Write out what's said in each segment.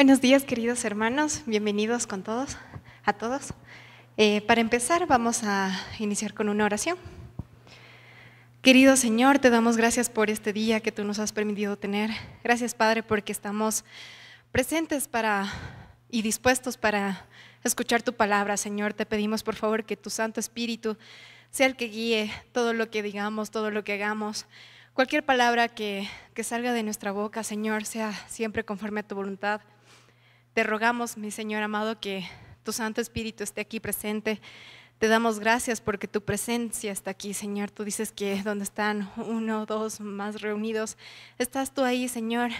Buenos días, queridos hermanos, bienvenidos a todos. Para empezar, vamos a iniciar con una oración. Querido Señor, te damos gracias por este día que tú nos has permitido tener. Gracias, Padre, porque estamos presentes y dispuestos para escuchar tu palabra, Señor. Te pedimos, por favor, que tu Santo Espíritu sea el que guíe todo lo que digamos, todo lo que hagamos. Cualquier palabra que salga de nuestra boca, Señor, sea siempre conforme a tu voluntad. Te rogamos, mi Señor amado, que tu Santo Espíritu esté aquí presente. Te damos gracias porque tu presencia está aquí, Señor. Tú dices que donde están uno o dos más reunidos, estás tú ahí, Señor.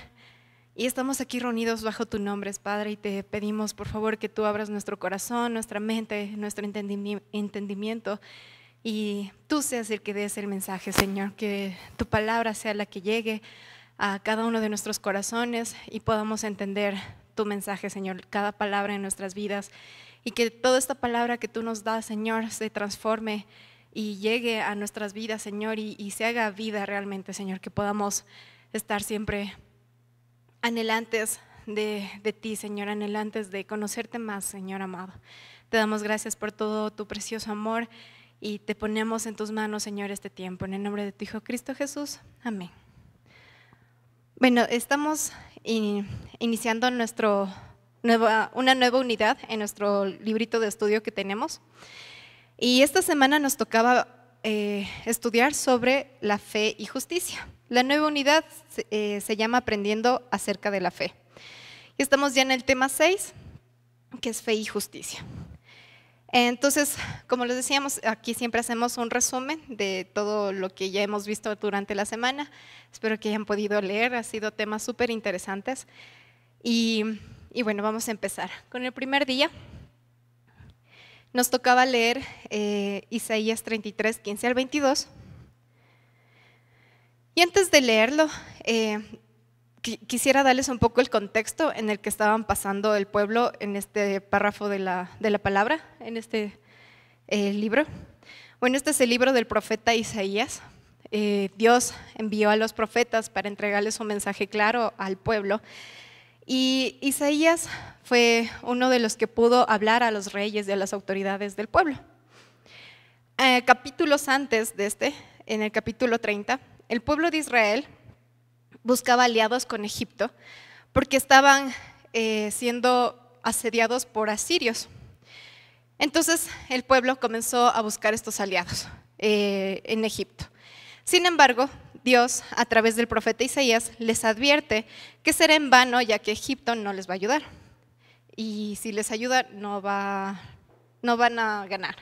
Y estamos aquí reunidos bajo tu nombre, Padre, y te pedimos, por favor, que tú abras nuestro corazón, nuestra mente, nuestro entendimiento, y tú seas el que des el mensaje, Señor. Que tu palabra sea la que llegue a cada uno de nuestros corazones y podamos entender tu mensaje, Señor, cada palabra en nuestras vidas, y que toda esta palabra que tú nos das, Señor, se transforme y llegue a nuestras vidas, Señor, y se haga vida realmente, Señor, que podamos estar siempre anhelantes de ti, Señor, anhelantes de conocerte más, Señor amado. Te damos gracias por todo tu precioso amor y te ponemos en tus manos, Señor, este tiempo. En el nombre de tu Hijo Cristo Jesús. Amén. Bueno, estamos iniciando una nueva unidad en nuestro librito de estudio que tenemos. Y esta semana nos tocaba estudiar sobre la fe y justicia. La nueva unidad se llama Aprendiendo acerca de la fe. Y estamos ya en el tema 6, que es fe y justicia. Entonces, como les decíamos, aquí siempre hacemos un resumen de todo lo que ya hemos visto durante la semana. Espero que hayan podido leer, ha sido temas súper interesantes. Y bueno, vamos a empezar. Con el primer día nos tocaba leer Isaías 33, 15 al 22. Y antes de leerlo, quisiera darles un poco el contexto en el que estaban pasando el pueblo en este párrafo de la palabra, en este libro. Bueno, este es el libro del profeta Isaías. Dios envió a los profetas para entregarles un mensaje claro al pueblo. Y Isaías fue uno de los que pudo hablar a los reyes y a las autoridades del pueblo. Capítulos antes de en el capítulo 30, el pueblo de Israel buscaba aliados con Egipto porque estaban siendo asediados por asirios. Entonces el pueblo comenzó a buscar estos aliados en Egipto. Sin embargo, Dios, a través del profeta Isaías, les advierte que será en vano, ya que Egipto no les va a ayudar. Y si les ayuda, no van a ganar,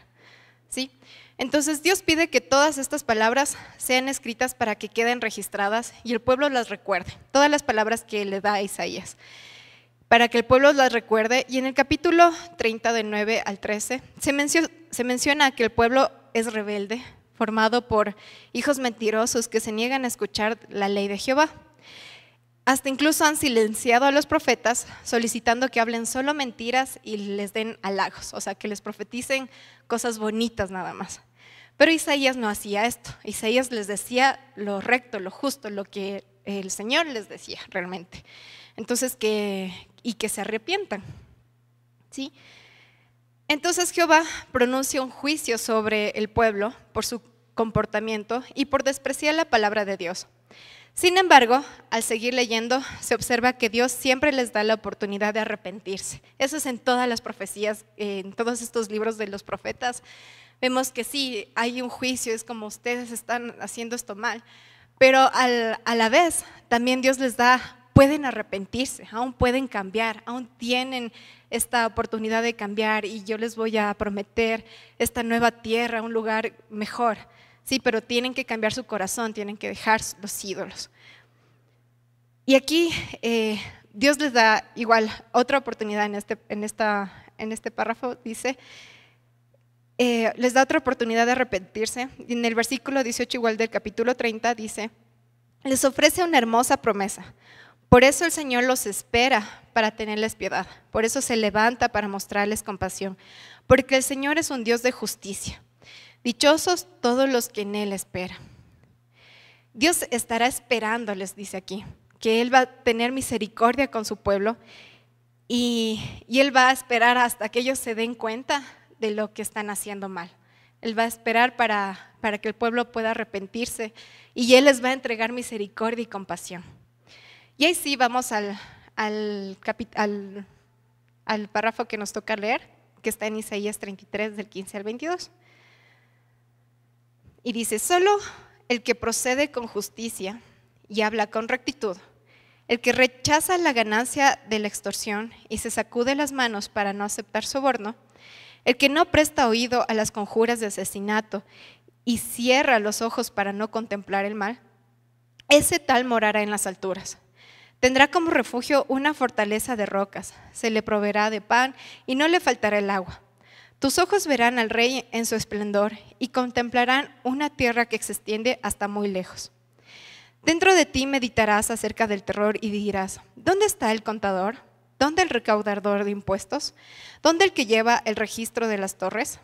¿sí? Entonces Dios pide que todas estas palabras sean escritas para que queden registradas y el pueblo las recuerde, todas las palabras que le da a Isaías, para que el pueblo las recuerde. Y en el capítulo 30, de 9 al 13, se menciona que el pueblo es rebelde, formado por hijos mentirosos que se niegan a escuchar la ley de Jehová. Hasta incluso han silenciado a los profetas, solicitando que hablen solo mentiras y les den halagos, o sea, que les profeticen cosas bonitas nada más. Pero Isaías no hacía esto. Isaías les decía lo recto, lo justo, lo que el Señor les decía realmente. Entonces, que se arrepientan, ¿sí? Entonces Jehová pronuncia un juicio sobre el pueblo por su comportamiento y por despreciar la palabra de Dios. Sin embargo, al seguir leyendo, se observa que Dios siempre les da la oportunidad de arrepentirse. Eso es en todas las profecías, en todos estos libros de los profetas. Vemos que sí, hay un juicio, es como ustedes están haciendo esto mal, pero a la vez también Dios les pueden arrepentirse, aún pueden cambiar, aún tienen esta oportunidad de cambiar y yo les voy a prometer esta nueva tierra, un lugar mejor. Sí, pero tienen que cambiar su corazón, tienen que dejar los ídolos. Y aquí Dios les da igual otra oportunidad en este párrafo, dice, les da otra oportunidad de arrepentirse. En el versículo 18 igual del capítulo 30 dice, les ofrece una hermosa promesa. Por eso el Señor los espera para tenerles piedad. Por eso se levanta para mostrarles compasión. Porque el Señor es un Dios de justicia. Dichosos todos los que en Él esperan. Dios estará esperando, les dice aquí, que Él va a tener misericordia con su pueblo y Él va a esperar hasta que ellos se den cuenta de lo que están haciendo mal. Él va a esperar para que el pueblo pueda arrepentirse y Él les va a entregar misericordia y compasión. Y ahí sí vamos al párrafo que nos toca leer, que está en Isaías 33, del 15 al 22. Y dice: solo el que procede con justicia y habla con rectitud, el que rechaza la ganancia de la extorsión y se sacude las manos para no aceptar soborno, el que no presta oído a las conjuras de asesinato y cierra los ojos para no contemplar el mal, ese tal morará en las alturas. Tendrá como refugio una fortaleza de rocas, se le proveerá de pan y no le faltará el agua. Tus ojos verán al Rey en su esplendor y contemplarán una tierra que se extiende hasta muy lejos. Dentro de ti meditarás acerca del terror y dirás: ¿dónde está el contador? ¿Dónde el recaudador de impuestos? ¿Dónde el que lleva el registro de las torres?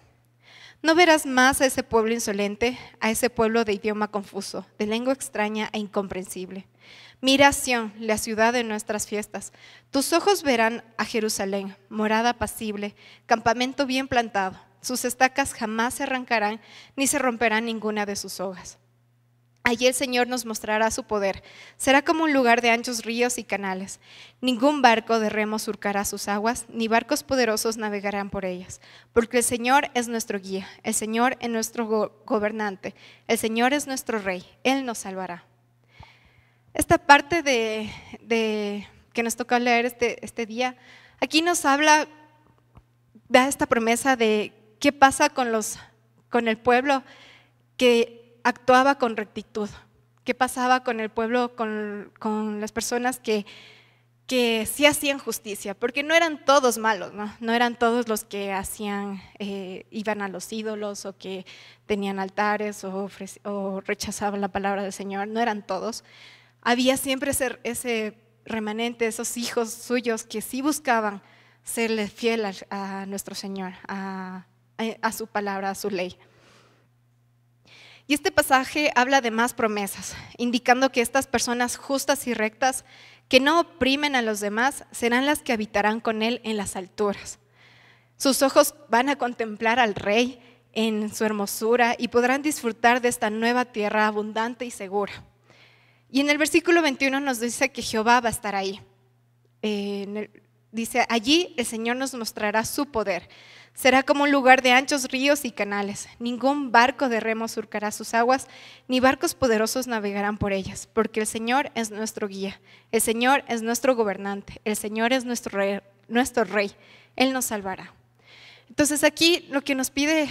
No verás más a ese pueblo insolente, a ese pueblo de idioma confuso, de lengua extraña e incomprensible. Mira Sión, la ciudad de nuestras fiestas. Tus ojos verán a Jerusalén, morada apacible, campamento bien plantado. Sus estacas jamás se arrancarán, ni se romperá ninguna de sus sogas. Allí el Señor nos mostrará su poder. Será como un lugar de anchos ríos y canales. Ningún barco de remo surcará sus aguas, ni barcos poderosos navegarán por ellas. Porque el Señor es nuestro guía, el Señor es nuestro gobernante, el Señor es nuestro Rey, Él nos salvará. Esta parte que nos toca leer este día, aquí nos habla, da esta promesa de qué pasa con el pueblo que actuaba con rectitud, qué pasaba con el pueblo, con las personas que sí hacían justicia, porque no eran todos malos, no eran todos los que iban a los ídolos o que tenían altares o rechazaban la palabra del Señor, no eran todos. Había siempre ese remanente, esos hijos suyos que sí buscaban serle fiel a nuestro Señor, a su palabra, a su ley. Y este pasaje habla de más promesas, indicando que estas personas justas y rectas, que no oprimen a los demás, serán las que habitarán con Él en las alturas. Sus ojos van a contemplar al Rey en su hermosura y podrán disfrutar de esta nueva tierra abundante y segura. Y en el versículo 21 nos dice que Jehová va a estar ahí. Dice: allí el Señor nos mostrará su poder. Será como un lugar de anchos ríos y canales. Ningún barco de remo surcará sus aguas, ni barcos poderosos navegarán por ellas, porque el Señor es nuestro guía, el Señor es nuestro gobernante, el Señor es nuestro Rey, Él nos salvará. Entonces aquí lo que nos pide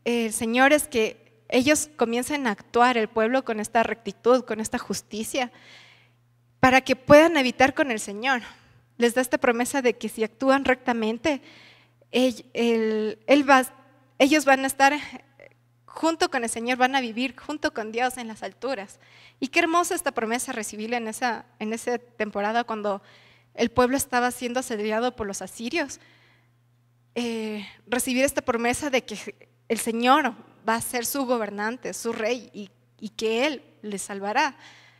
el Señor es que ellos comiencen a actuar, el pueblo, con esta rectitud, con esta justicia, para que puedan habitar con el Señor. Les da esta promesa de que si actúan rectamente, ellos van a estar junto con el Señor, van a vivir junto con Dios en las alturas. Y qué hermosa esta promesa recibirla en esa temporada cuando el pueblo estaba siendo asediado por los asirios. Recibir esta promesa de que el Señor va a ser su gobernante, su Rey, y que Él les salvará.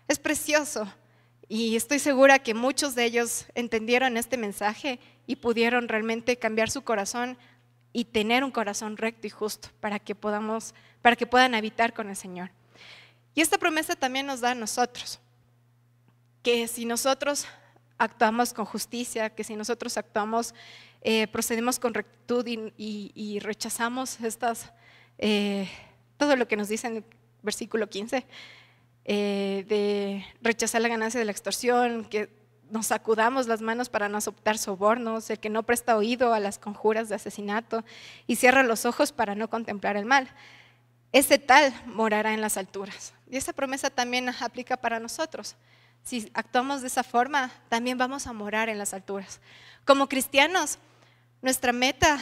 Es precioso. Y estoy segura que muchos de ellos entendieron este mensaje y pudieron realmente cambiar su corazón y tener un corazón recto y justo para que puedan habitar con el Señor. Y esta promesa también nos da a nosotros, que si nosotros actuamos con justicia, que si nosotros actuamos, procedemos con rectitud y rechazamos todo lo que nos dice en el versículo 15, de rechazar la ganancia de la extorsión, que nos sacudamos las manos para no aceptar sobornos, el que no presta oído a las conjuras de asesinato y cierra los ojos para no contemplar el mal, ese tal morará en las alturas. Y esa promesa también aplica para nosotros. Si actuamos de esa forma, también vamos a morar en las alturas. Como cristianos, nuestra meta,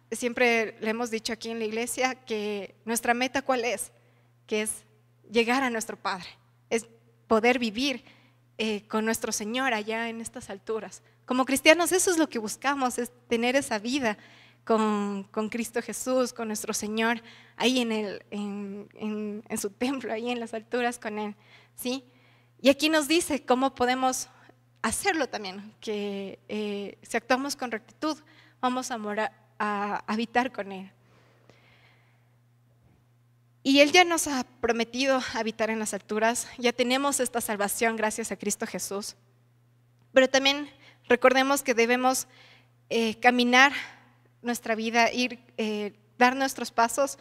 siempre le hemos dicho aquí en la iglesia, que nuestra meta ¿cuál es? Que es llegar a nuestro Padre, es poder vivir con nuestro Señor allá en estas alturas. Como cristianos eso es lo que buscamos, es tener esa vida con Cristo Jesús, con nuestro Señor, ahí en su templo, ahí en las alturas con Él, ¿sí? Y aquí nos dice cómo podemos hacerlo también, que si actuamos con rectitud, vamos a habitar con Él. Y Él ya nos ha prometido habitar en las alturas, ya tenemos esta salvación gracias a Cristo Jesús. Pero también recordemos que debemos caminar nuestra vida, dar nuestros pasos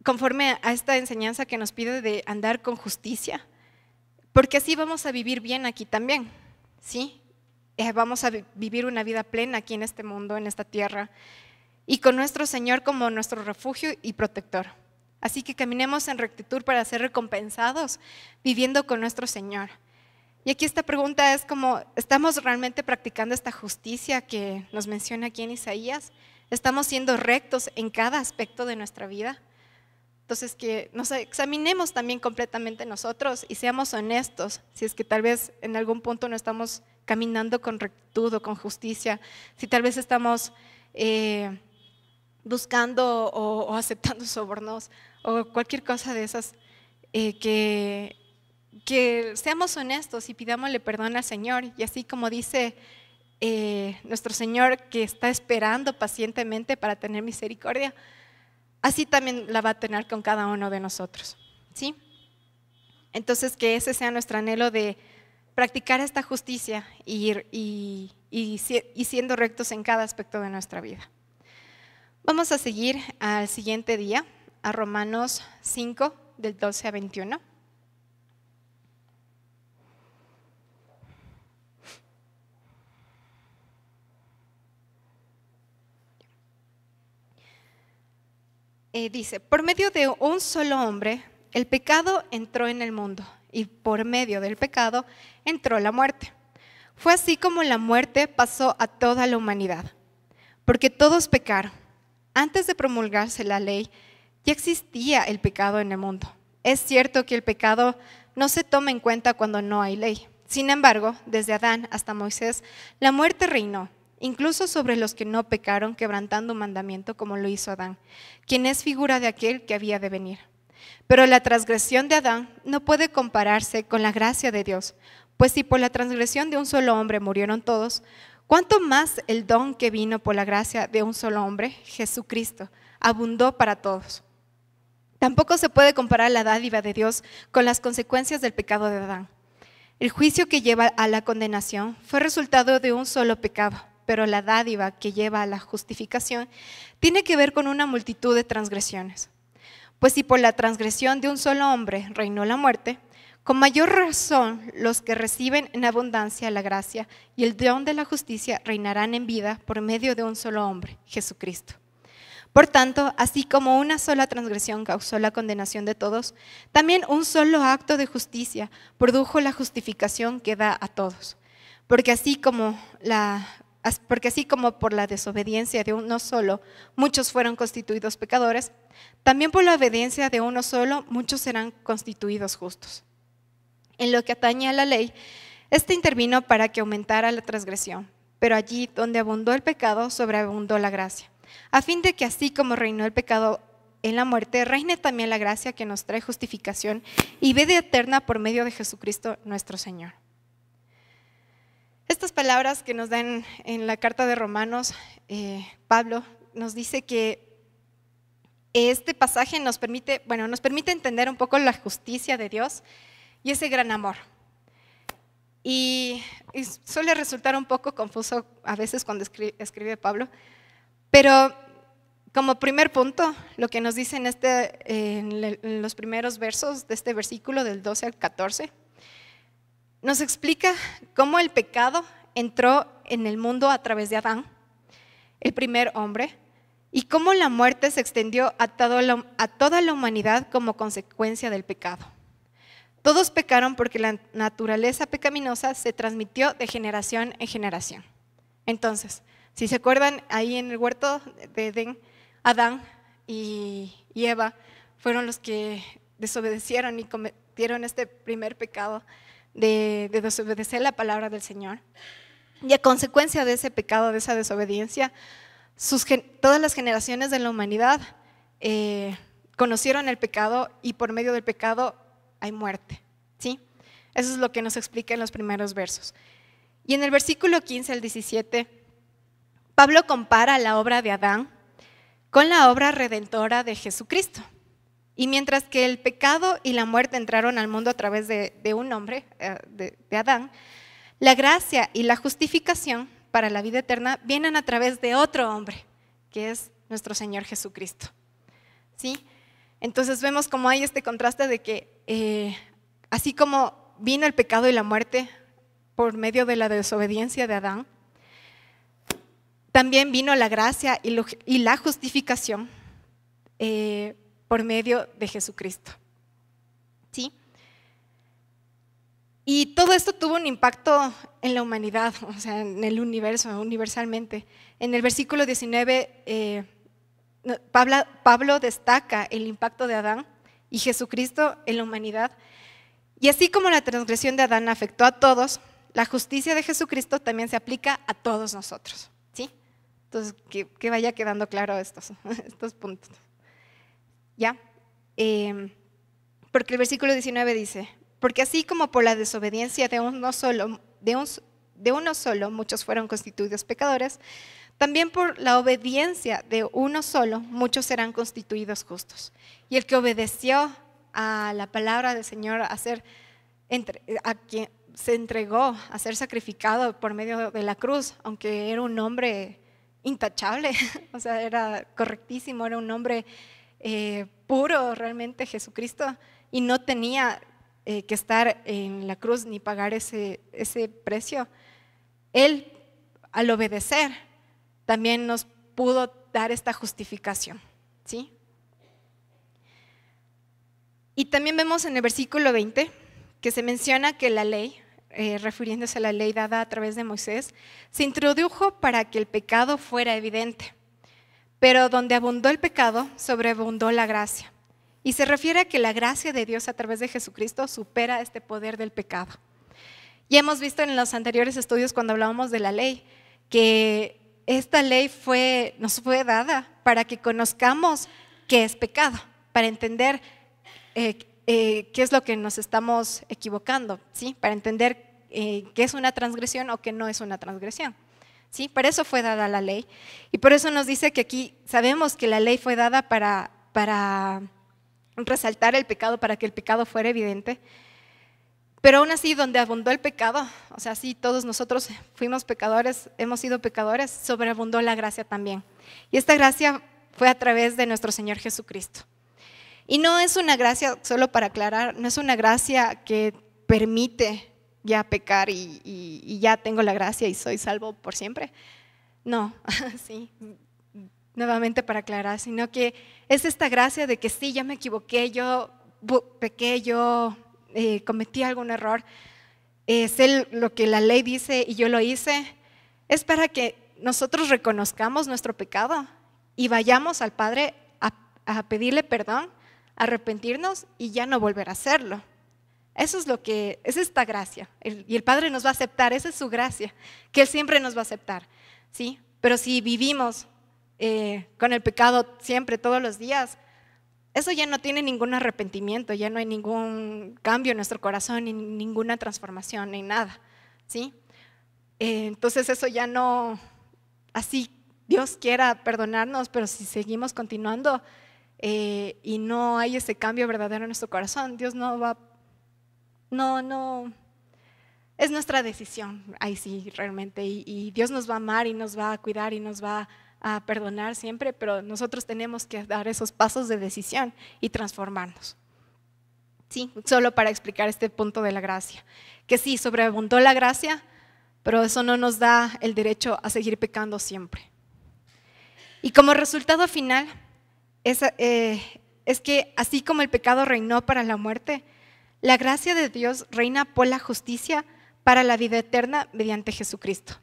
conforme a esta enseñanza que nos pide de andar con justicia, porque así vamos a vivir bien aquí también, ¿sí? Vamos a vivir una vida plena aquí en este mundo, en esta tierra, y con nuestro Señor como nuestro refugio y protector. Así que caminemos en rectitud para ser recompensados viviendo con nuestro Señor. Y aquí esta pregunta es como, ¿estamos realmente practicando esta justicia que nos menciona aquí en Isaías? ¿Estamos siendo rectos en cada aspecto de nuestra vida? Entonces que nos examinemos también completamente nosotros y seamos honestos, si es que tal vez en algún punto no estamos caminando con rectitud o con justicia, si tal vez estamos buscando o aceptando sobornos o cualquier cosa de esas, que seamos honestos y pidámosle perdón al Señor. Y así como dice nuestro Señor, que está esperando pacientemente para tener misericordia, así también la va a tener con cada uno de nosotros, ¿sí? Entonces que ese sea nuestro anhelo de practicar esta justicia y siendo rectos en cada aspecto de nuestra vida. Vamos a seguir al siguiente día, a Romanos 5, del 12 a 21. Dice, por medio de un solo hombre, el pecado entró en el mundo y por medio del pecado entró la muerte. Fue así como la muerte pasó a toda la humanidad, porque todos pecaron. Antes de promulgarse la ley, ya existía el pecado en el mundo. Es cierto que el pecado no se toma en cuenta cuando no hay ley. Sin embargo, desde Adán hasta Moisés, la muerte reinó, incluso sobre los que no pecaron, quebrantando un mandamiento como lo hizo Adán, quien es figura de aquel que había de venir. Pero la transgresión de Adán no puede compararse con la gracia de Dios, pues si por la transgresión de un solo hombre murieron todos, ¿cuánto más el don que vino por la gracia de un solo hombre, Jesucristo, abundó para todos? Tampoco se puede comparar la dádiva de Dios con las consecuencias del pecado de Adán. El juicio que lleva a la condenación fue resultado de un solo pecado, pero la dádiva que lleva a la justificación tiene que ver con una multitud de transgresiones. Pues si por la transgresión de un solo hombre reinó la muerte, con mayor razón los que reciben en abundancia la gracia y el don de la justicia reinarán en vida por medio de un solo hombre, Jesucristo. Por tanto, así como una sola transgresión causó la condenación de todos, también un solo acto de justicia produjo la justificación que da a todos. Porque así como por la desobediencia de uno solo muchos fueron constituidos pecadores, también por la obediencia de uno solo muchos serán constituidos justos. En lo que atañe a la ley, ésta intervino para que aumentara la transgresión, pero allí donde abundó el pecado, sobreabundó la gracia, a fin de que así como reinó el pecado en la muerte, reine también la gracia que nos trae justificación y vida eterna por medio de Jesucristo nuestro Señor. Estas palabras que nos dan en la carta de Romanos, Pablo nos dice que este pasaje nos permite entender un poco la justicia de Dios y ese gran amor. Y suele resultar un poco confuso a veces cuando escribe Pablo, pero como primer punto, lo que nos dice en los primeros versos de este versículo del 12 al 14, nos explica cómo el pecado entró en el mundo a través de Adán, el primer hombre, y cómo la muerte se extendió a toda la humanidad como consecuencia del pecado. Todos pecaron porque la naturaleza pecaminosa se transmitió de generación en generación. Entonces, si se acuerdan, ahí en el huerto de Edén, Adán y Eva fueron los que desobedecieron y cometieron este primer pecado de desobedecer la palabra del Señor. Y a consecuencia de ese pecado, de esa desobediencia, todas las generaciones de la humanidad conocieron el pecado y por medio del pecado hay muerte, ¿sí? Eso es lo que nos explica en los primeros versos. Y en el versículo 15 al 17, Pablo compara la obra de Adán con la obra redentora de Jesucristo. Y mientras que el pecado y la muerte entraron al mundo a través de un hombre, de Adán, la gracia y la justificación para la vida eterna vienen a través de otro hombre, que es nuestro Señor Jesucristo. ¿Sí? Entonces vemos cómo hay este contraste de que así como vino el pecado y la muerte por medio de la desobediencia de Adán, también vino la gracia y la justificación por medio de Jesucristo. ¿Sí? Y todo esto tuvo un impacto en la humanidad, o sea, en el universo, universalmente. En el versículo 19, Pablo destaca el impacto de Adán y Jesucristo en la humanidad. Y así como la transgresión de Adán afectó a todos, la justicia de Jesucristo también se aplica a todos nosotros. ¿Sí? Entonces, que vaya quedando claro estos puntos. ¿Ya? Porque el versículo 19 dice: porque así como por la desobediencia de uno solo muchos fueron constituidos pecadores, también por la obediencia de uno solo muchos serán constituidos justos. Y el que obedeció a la palabra del Señor, a quien se entregó a ser sacrificado por medio de la cruz, aunque era un hombre intachable, o sea, era correctísimo, era un hombre puro realmente Jesucristo, y no tenía que estar en la cruz ni pagar ese precio. Él, al obedecer, también nos pudo dar esta justificación. ¿Sí? Y también vemos en el versículo 20 que se menciona que la ley, refiriéndose a la ley dada a través de Moisés, se introdujo para que el pecado fuera evidente. Pero donde abundó el pecado, sobreabundó la gracia. Y se refiere a que la gracia de Dios a través de Jesucristo supera este poder del pecado. Ya hemos visto en los anteriores estudios cuando hablábamos de la ley, que esta ley nos fue dada para que conozcamos qué es pecado, para entender qué es lo que nos estamos equivocando, ¿sí? Para entender qué es una transgresión o qué no es una transgresión. ¿Sí? Para eso fue dada la ley. Y por eso nos dice que aquí sabemos que la ley fue dada para resaltar el pecado, para que el pecado fuera evidente. Pero aún así, donde abundó el pecado, o sea, sí, todos nosotros fuimos pecadores, hemos sido pecadores, sobreabundó la gracia también. Y esta gracia fue a través de nuestro Señor Jesucristo. Y no es una gracia, solo para aclarar, no es una gracia que permite ya pecar y ya tengo la gracia y soy salvo por siempre. No, sí, nuevamente para aclarar, sino que es esta gracia de que sí, ya me equivoqué, yo pequé, yo cometí algún error, sé lo que la ley dice y yo lo hice, es para que nosotros reconozcamos nuestro pecado y vayamos al Padre a pedirle perdón, a arrepentirnos y ya no volver a hacerlo. Eso es esta gracia, y el Padre nos va a aceptar, esa es su gracia, que Él siempre nos va a aceptar, ¿sí? Pero si vivimos con el pecado siempre, todos los días, eso ya no tiene ningún arrepentimiento, ya no hay ningún cambio en nuestro corazón, ni ninguna transformación, ni nada, ¿sí? Entonces eso ya no, así Dios quiera perdonarnos, pero si seguimos continuando y no hay ese cambio verdadero en nuestro corazón, Dios no va, no, es nuestra decisión, ahí sí realmente, y Dios nos va a amar y nos va a cuidar y nos va a perdonar siempre, pero nosotros tenemos que dar esos pasos de decisión y transformarnos. Sí, solo para explicar este punto de la gracia, que sí, sobreabundó la gracia, pero eso no nos da el derecho a seguir pecando siempre. Y como resultado final es que así como el pecado reinó para la muerte, la gracia de Dios reina por la justicia para la vida eterna mediante Jesucristo.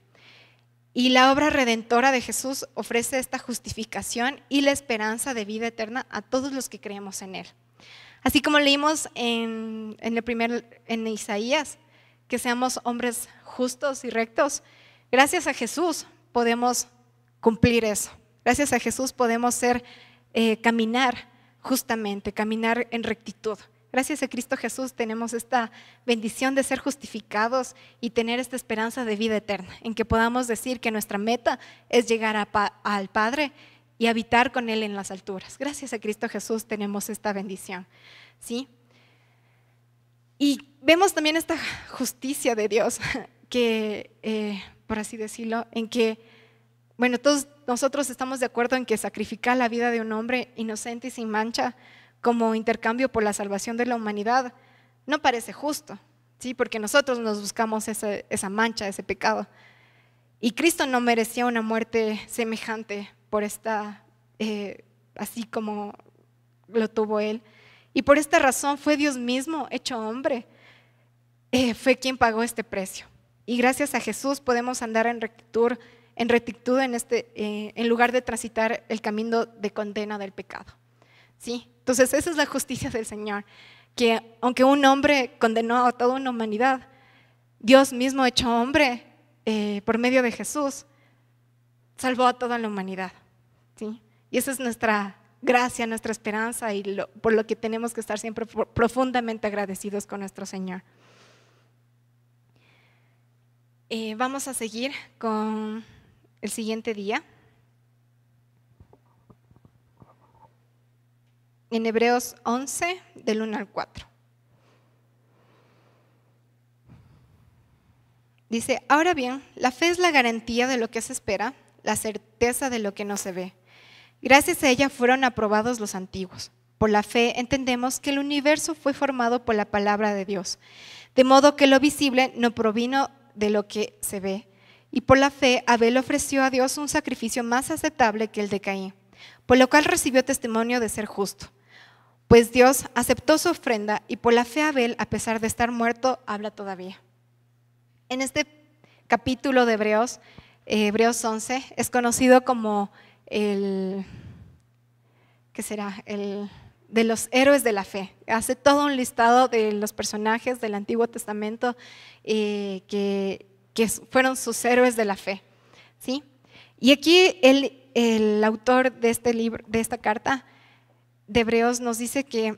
Y la obra redentora de Jesús ofrece esta justificación y la esperanza de vida eterna a todos los que creemos en Él. Así como leímos en Isaías, que seamos hombres justos y rectos, gracias a Jesús podemos cumplir eso. Gracias a Jesús podemos caminar justamente, caminar en rectitud, Gracias a Cristo Jesús tenemos esta bendición de ser justificados y tener esta esperanza de vida eterna, en que podamos decir que nuestra meta es llegar al Padre y habitar con Él en las alturas. Gracias a Cristo Jesús tenemos esta bendición, ¿sí? Y vemos también esta justicia de Dios, que, por así decirlo, en que, bueno, todos nosotros estamos de acuerdo en que sacrificar la vida de un hombre inocente y sin mancha como intercambio por la salvación de la humanidad no parece justo, ¿sí? Porque nosotros nos buscamos esa mancha, ese pecado. Y Cristo no merecía una muerte semejante por así como lo tuvo Él. Y por esta razón fue Dios mismo hecho hombre, fue quien pagó este precio. Y gracias a Jesús podemos andar en rectitud en lugar de transitar el camino de condena del pecado, ¿sí? Entonces esa es la justicia del Señor, que aunque un hombre condenó a toda una humanidad, Dios mismo hecho hombre, por medio de Jesús, salvó a toda la humanidad, ¿sí? Y esa es nuestra gracia, nuestra esperanza y por lo que tenemos que estar siempre profundamente agradecidos con nuestro Señor. Vamos a seguir con el siguiente día. En Hebreos 11, del 1 al 4. Dice, ahora bien, la fe es la garantía de lo que se espera, la certeza de lo que no se ve. Gracias a ella fueron aprobados los antiguos. Por la fe entendemos que el universo fue formado por la palabra de Dios, de modo que lo visible no provino de lo que se ve. Y por la fe Abel ofreció a Dios un sacrificio más aceptable que el de Caín, por lo cual recibió testimonio de ser justo. Pues Dios aceptó su ofrenda y por la fe Abel, a pesar de estar muerto, habla todavía. En este capítulo de Hebreos 11, es conocido como el de los héroes de la fe. Hace todo un listado de los personajes del Antiguo Testamento que fueron sus héroes de la fe, ¿sí? Y aquí el autor de este libro, de esta carta de Hebreos, nos dice que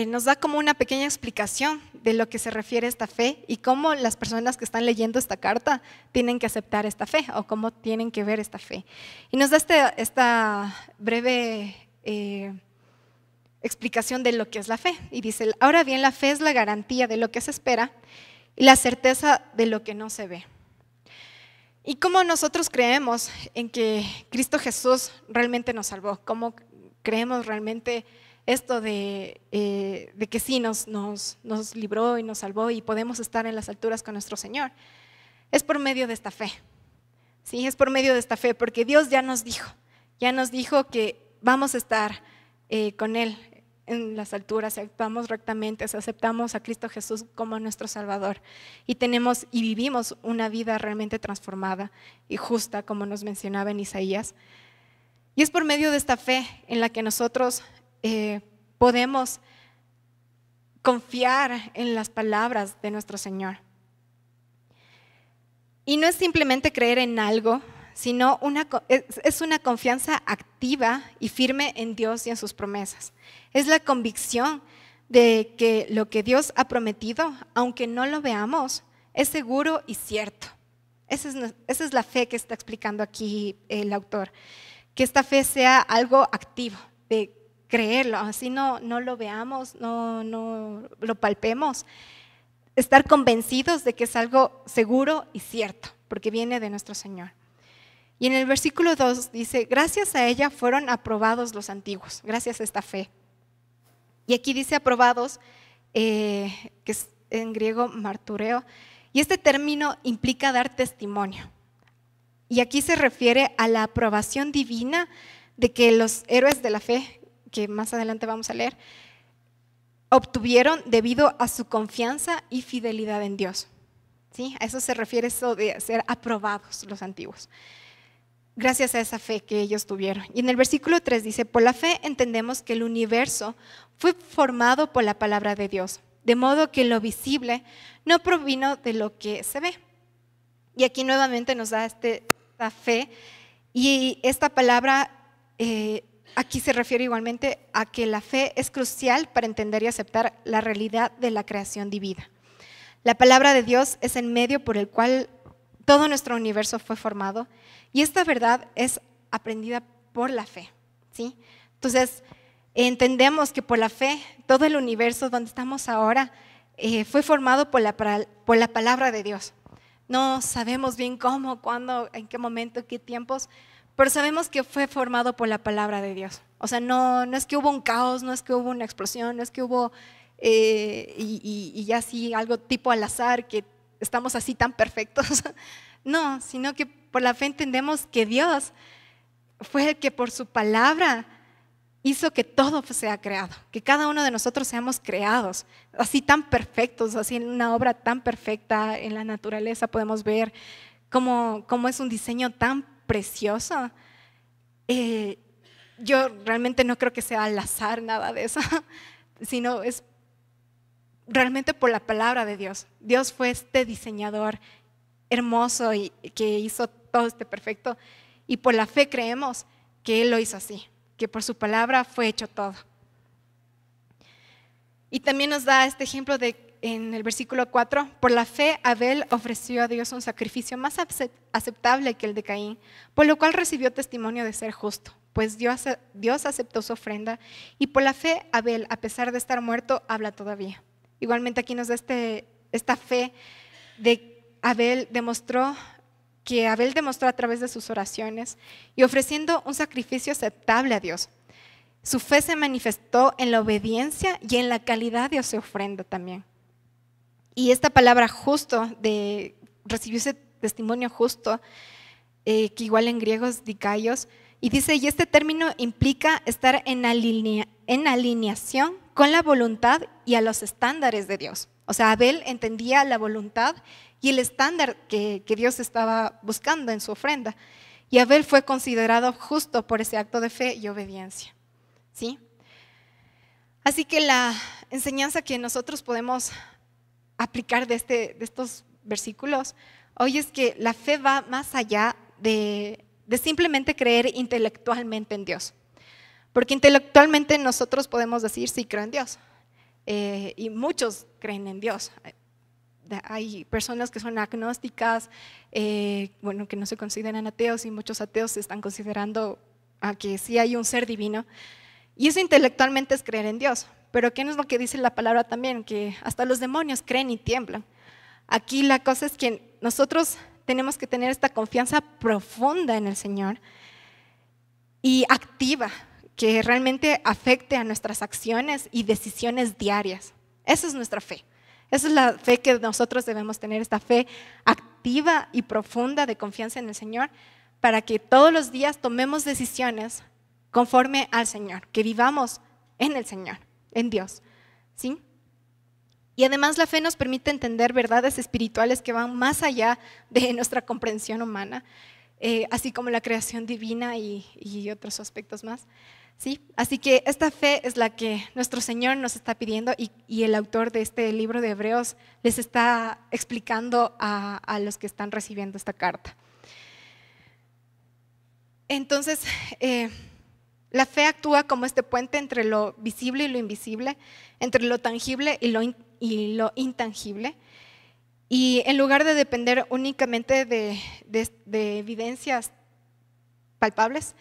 nos da como una pequeña explicación de lo que se refiere a esta fe y cómo las personas que están leyendo esta carta tienen que aceptar esta fe o cómo tienen que ver esta fe. Y nos da esta breve explicación de lo que es la fe. Y dice, ahora bien, la fe es la garantía de lo que se espera y la certeza de lo que no se ve. Y cómo nosotros creemos en que Cristo Jesús realmente nos salvó, cómo creemos realmente esto de que sí nos libró y nos salvó y podemos estar en las alturas con nuestro Señor. Es por medio de esta fe, ¿sí? Es por medio de esta fe, porque Dios ya nos dijo que vamos a estar con Él en las alturas, si actuamos rectamente, si aceptamos a Cristo Jesús como nuestro Salvador y vivimos una vida realmente transformada y justa, como nos mencionaba en Isaías. Y es por medio de esta fe en la que nosotros podemos confiar en las palabras de nuestro Señor. Y no es simplemente creer en algo, sino es una confianza activa y firme en Dios y en sus promesas. Es la convicción de que lo que Dios ha prometido, aunque no lo veamos, es seguro y cierto. Esa es la fe que está explicando aquí el autor. Que esta fe sea algo activo, de creerlo, así no lo veamos, no lo palpemos. Estar convencidos de que es algo seguro y cierto, porque viene de nuestro Señor. Y en el versículo 2 dice, gracias a ella fueron aprobados los antiguos, gracias a esta fe. Y aquí dice aprobados, que es en griego martureo, y este término implica dar testimonio. Y aquí se refiere a la aprobación divina de que los héroes de la fe, que más adelante vamos a leer, obtuvieron debido a su confianza y fidelidad en Dios. ¿Sí? A eso se refiere eso de ser aprobados los antiguos. Gracias a esa fe que ellos tuvieron. Y en el versículo 3 dice, por la fe entendemos que el universo fue formado por la palabra de Dios, de modo que lo visible no provino de lo que se ve. Y aquí nuevamente nos da esta fe y esta palabra aquí se refiere igualmente a que la fe es crucial para entender y aceptar la realidad de la creación divina. La palabra de Dios es el medio por el cual todo nuestro universo fue formado y esta verdad es aprendida por la fe, ¿sí? Entonces, entendemos que por la fe todo el universo donde estamos ahora fue formado por la palabra de Dios. No sabemos bien cómo, cuándo, en qué momento, en qué tiempos, pero sabemos que fue formado por la palabra de Dios. O sea, no es que hubo un caos, no es que hubo una explosión, no es que hubo y ya así algo tipo al azar, que estamos así tan perfectos. No, sino que por la fe entendemos que Dios fue el que por su palabra hizo que todo sea creado, que cada uno de nosotros seamos creados, así tan perfectos, así en una obra tan perfecta en la naturaleza podemos ver cómo es un diseño tan precioso. Yo realmente no creo que sea al azar nada de eso, sino es realmente por la palabra de Dios. Dios fue este diseñador hermoso y que hizo todo este perfecto, y por la fe creemos que Él lo hizo así, que por su palabra fue hecho todo. Y también nos da este ejemplo en el versículo 4, por la fe Abel ofreció a Dios un sacrificio más aceptable que el de Caín, por lo cual recibió testimonio de ser justo, pues Dios aceptó su ofrenda, y por la fe Abel, a pesar de estar muerto, habla todavía. Igualmente aquí nos da esta fe de Abel demostró a través de sus oraciones y ofreciendo un sacrificio aceptable a Dios. Su fe se manifestó en la obediencia y en la calidad de su ofrenda también. Y esta palabra justo, recibió ese testimonio justo, que igual en griego es dikaios, y dice, y este término implica estar en alineación con la voluntad y a los estándares de Dios. O sea, Abel entendía la voluntad y el estándar que Dios estaba buscando en su ofrenda. Y Abel fue considerado justo por ese acto de fe y obediencia, ¿sí? Así que la enseñanza que nosotros podemos aplicar de estos versículos hoy es que la fe va más allá de simplemente creer intelectualmente en Dios. Porque intelectualmente nosotros podemos decir, sí, creo en Dios. Y muchos creen en Dios. Hay personas que son agnósticas, que no se consideran ateos, y muchos ateos se están considerando que sí hay un ser divino. Y eso intelectualmente es creer en Dios. Pero ¿qué es lo que dice la palabra también? Que hasta los demonios creen y tiemblan. Aquí la cosa es que nosotros tenemos que tener esta confianza profunda en el Señor y activa, que realmente afecte a nuestras acciones y decisiones diarias. Esa es nuestra fe. Esa es la fe que nosotros debemos tener, esta fe activa y profunda de confianza en el Señor, para que todos los días tomemos decisiones conforme al Señor, que vivamos en el Señor, en Dios, ¿sí? Y además la fe nos permite entender verdades espirituales que van más allá de nuestra comprensión humana, así como la creación divina y otros aspectos más. ¿Sí? Así que esta fe es la que nuestro Señor nos está pidiendo, y el autor de este libro de Hebreos les está explicando a los que están recibiendo esta carta. Entonces, la fe actúa como este puente entre lo visible y lo invisible, entre lo tangible y lo intangible. Y en lugar de depender únicamente de evidencias palpables,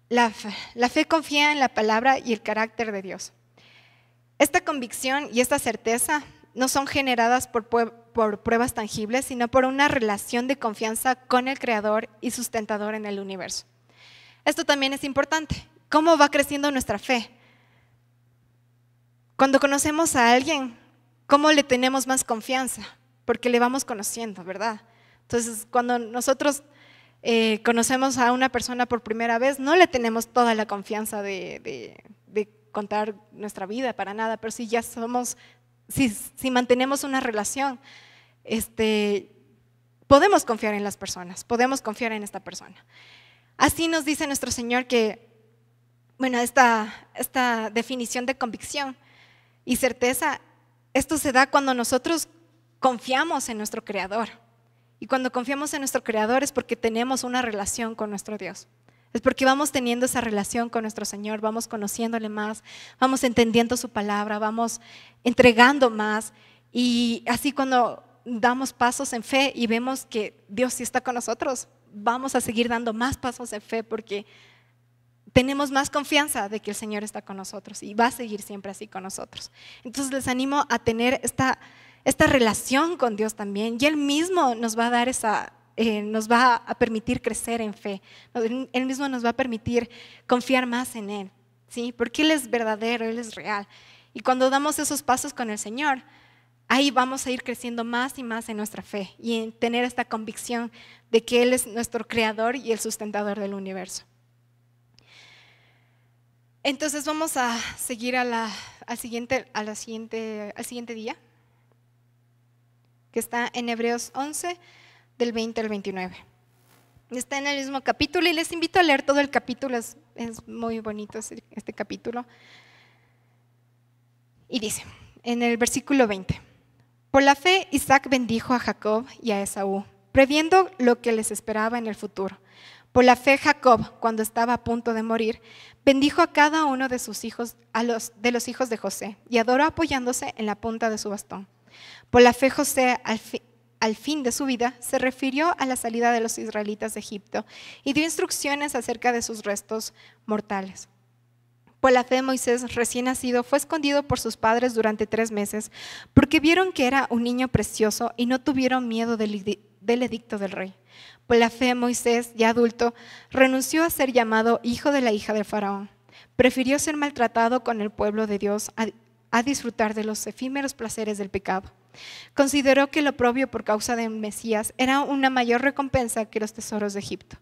la fe confía en la palabra y el carácter de Dios. Esta convicción y esta certeza no son generadas por pruebas tangibles, sino por una relación de confianza con el Creador y sustentador en el universo. Esto también es importante. ¿Cómo va creciendo nuestra fe? Cuando conocemos a alguien, ¿cómo le tenemos más confianza? Porque le vamos conociendo, ¿verdad? Entonces, cuando nosotros conocemos a una persona por primera vez, no le tenemos toda la confianza de contar nuestra vida para nada, pero si ya si mantenemos una relación, podemos confiar en las personas, podemos confiar en esta persona. Así nos dice nuestro Señor que, esta definición de convicción y certeza, esto se da cuando nosotros confiamos en nuestro Creador. Y cuando confiamos en nuestro Creador es porque tenemos una relación con nuestro Dios. Es porque vamos teniendo esa relación con nuestro Señor, vamos conociéndole más, vamos entendiendo su palabra, vamos entregando más. Y así cuando damos pasos en fe y vemos que Dios sí está con nosotros, vamos a seguir dando más pasos en fe porque tenemos más confianza de que el Señor está con nosotros y va a seguir siempre así con nosotros. Entonces les animo a tener esta relación con Dios también, y Él mismo nos va a dar nos va a permitir crecer en fe. Él mismo nos va a permitir confiar más en Él, ¿sí? Porque Él es verdadero, Él es real. Y cuando damos esos pasos con el Señor, ahí vamos a ir creciendo más y más en nuestra fe y en tener esta convicción de que Él es nuestro creador y el sustentador del universo. Entonces vamos a seguir al siguiente día, que está en Hebreos 11, del 20 al 29. Está en el mismo capítulo y les invito a leer todo el capítulo, es muy bonito este capítulo. Y dice, en el versículo 20, por la fe Isaac bendijo a Jacob y a Esaú, previendo lo que les esperaba en el futuro. Por la fe Jacob, cuando estaba a punto de morir, bendijo a cada uno de sus hijos, de los hijos de José, y adoró apoyándose en la punta de su bastón. Por la fe José, al fin de su vida, se refirió a la salida de los israelitas de Egipto y dio instrucciones acerca de sus restos mortales. Por la fe Moisés, recién nacido, fue escondido por sus padres durante 3 meses, porque vieron que era un niño precioso y no tuvieron miedo del edicto del rey. Por la fe Moisés, ya adulto, renunció a ser llamado hijo de la hija del faraón. Prefirió ser maltratado con el pueblo de Dios a disfrutar de los efímeros placeres del pecado. Consideró que el oprobio por causa del Mesías era una mayor recompensa que los tesoros de Egipto,